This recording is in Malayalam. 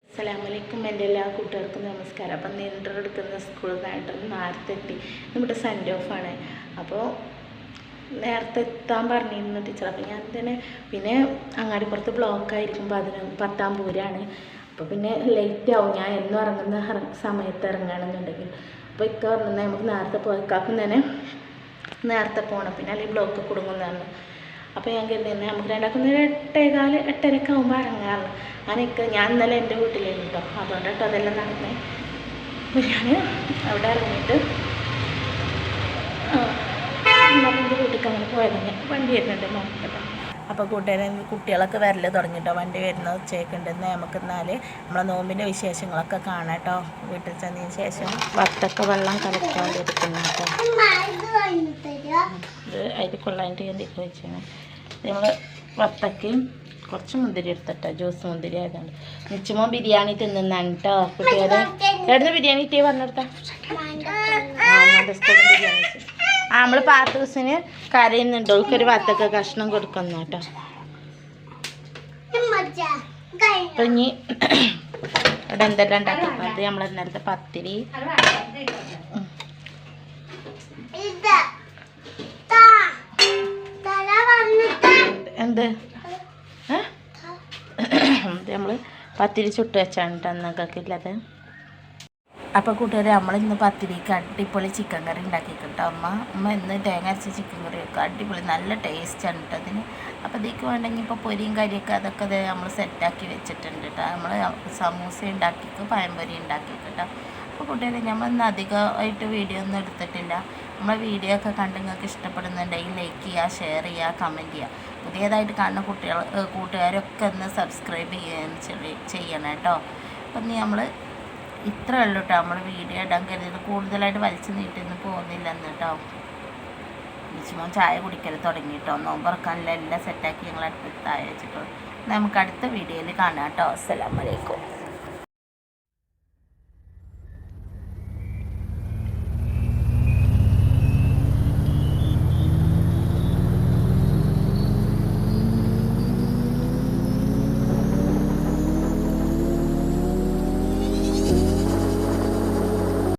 അസ്സലാമലൈക്കും. എൻ്റെ എല്ലാ കൂട്ടുകാർക്കും നമസ്കാരം. അപ്പം നിൻ്റെ എടുക്കുന്ന സ്കൂളിൽ നിന്നായിട്ട് നേരത്തെ എത്തി. നമ്മുടെ സെൻഡ് ഓഫാണ്. അപ്പോൾ നേരത്തെ എത്താൻ പറഞ്ഞിരുന്നു ടീച്ചർ. അപ്പോൾ ഞാൻ തന്നെ പിന്നെ അങ്ങാടിപ്പുറത്ത് ബ്ലോക്കായിരിക്കും. 10 പൂരാണ്. അപ്പോൾ പിന്നെ ലേറ്റ് ആവും ഞാൻ എന്നും ഇറങ്ങുന്ന സമയത്ത് ഇറങ്ങുകയാണെന്നുണ്ടെങ്കിൽ. അപ്പോൾ ഇക്ക പറഞ്ഞാൽ നമുക്ക് നേരത്തെ പോയിക്കാക്കും തന്നെ നേരത്തെ പോകണം, പിന്നെ അല്ലെങ്കിൽ ബ്ലോക്ക് കുടുങ്ങുന്നതാണ്. അപ്പോൾ ഞാൻ കരുതി തന്നെ നമുക്ക് രണ്ടാക്കുന്ന 8:15 8:30 ആകുമ്പോൾ ഇറങ്ങാറുണ്ട്. ഞാൻ ഇന്നലെ എൻ്റെ വീട്ടിലായിരുന്നു കേട്ടോ, അതുകൊണ്ടാട്ടോ അതെല്ലാം നടന്നത്. അപ്പോൾ ഞാൻ അവിടെ ഇറങ്ങിയിട്ട് ഇന്നലെ എൻ്റെ വീട്ടിലേക്ക് അങ്ങനെ പോയതന്നെ. വണ്ടി വരുന്നുണ്ട് നോക്കട്ടെ. അപ്പോൾ കുട്ടികളൊക്കെ വരല് തുടങ്ങിട്ടോ. വണ്ടി വരുന്ന ഉച്ചയ്ക്കുണ്ടെന്ന് നമുക്ക് എന്നാൽ നമ്മളെ നോമ്പിൻ്റെ വിശേഷങ്ങളൊക്കെ കാണാം കേട്ടോ. വീട്ടിൽ ചെന്നതിന് ശേഷം വത്തൊക്കെ വെള്ളം കലക്കാണ്ടിരിക്കുന്നു കേട്ടോ. ഇത് അരിക്കൊള്ളാൻ്റെ എന്തൊക്കെ വെച്ചാണ് നമ്മൾ വത്തക്കയും കുറച്ച് മുന്തിരി എടുത്തിട്ടോ. ജ്യൂസ് മുന്തിരി ആയതുകൊണ്ട് നിച്ചുമോ ബിരിയാണി തിന്നാണ് കേട്ടോ. കുട്ടികളെ എവിടുന്ന് ബിരിയാണി ഇട്ടേ പറഞ്ഞെടുത്ത ബിരിയാണി. നമ്മൾ പാത്തൂസിന് കരയുന്നുണ്ട്. ഓൾക്കൊരു വത്തക്ക കഷ്ണം കൊടുക്കുന്നു കേട്ടോ. അപ്പം ഇനി ഇവിടെ എന്തെല്ലാം ഉണ്ടാക്കിക്കുന്നത് നമ്മൾ ഇന്നലത്തെ പത്തിരി, എന്ത് നമ്മൾ പത്തിരി ചുട്ട് വെച്ചാണ് കേട്ടോ എന്നൊക്കെ ഇല്ലത്. അപ്പോൾ കൂട്ടുകാരെ നമ്മളിന്ന് പത്തിരിക്ക് അടിപൊളി ചിക്കൻ കറി ഉണ്ടാക്കി കേട്ടോ. അമ്മ ഇന്ന് തേങ്ങ അരച്ച ചിക്കൻ കറി വെക്കുക. അടിപൊളി നല്ല ടേസ്റ്റാണ് കേട്ടോ അതിന്. അപ്പോൾ ഇതിലേക്ക് വേണ്ടെങ്കിൽ ഇപ്പോൾ പൊരിയും കറിയൊക്കെ അതൊക്കെ നമ്മൾ സെറ്റാക്കി വെച്ചിട്ടുണ്ട് കേട്ടോ. നമ്മൾ സമൂസ ഉണ്ടാക്കിക്ക് പഴംപൊരി ഉണ്ടാക്കി കേട്ടോ. അപ്പോൾ കൂട്ടുകാരെ നമ്മളിന്ന് അധികമായിട്ട് വീഡിയോ ഒന്നും എടുത്തിട്ടില്ല. നമ്മളെ വീഡിയോ ഒക്കെ കണ്ട് നിങ്ങൾക്ക് ഇഷ്ടപ്പെടുന്നുണ്ടെങ്കിൽ ലൈക്ക് ചെയ്യുക, ഷെയർ ചെയ്യുക, കമൻറ്റ് ചെയ്യുക. പുതിയതായിട്ട് കാണുന്ന കൂട്ടുകാരൊക്കെ ഒന്ന് സബ്സ്ക്രൈബ് ചെയ്യണം കേട്ടോ. അപ്പം നമ്മൾ ഇത്രയേ ഉള്ളൂ കേട്ടോ. നമ്മൾ വീഡിയോ ഇടാൻ കരുതിയത് കൂടുതലായിട്ട് വലിച്ചു നീട്ടിന്ന് പോകുന്നില്ലെന്ന് കേട്ടോ. മിച്ചുമോൻ ചായ കുടിക്കൽ തുടങ്ങി കേട്ടോ. നോമ്പറക്കാനെല്ലാം എല്ലാം സെറ്റാക്കി ഞങ്ങൾ അടുത്ത് താഴെ വെച്ചിട്ടോ. നമുക്ക് അടുത്ത വീഡിയോയിൽ കാണാം കേട്ടോ. അസ്സലാമു അലൈക്കും.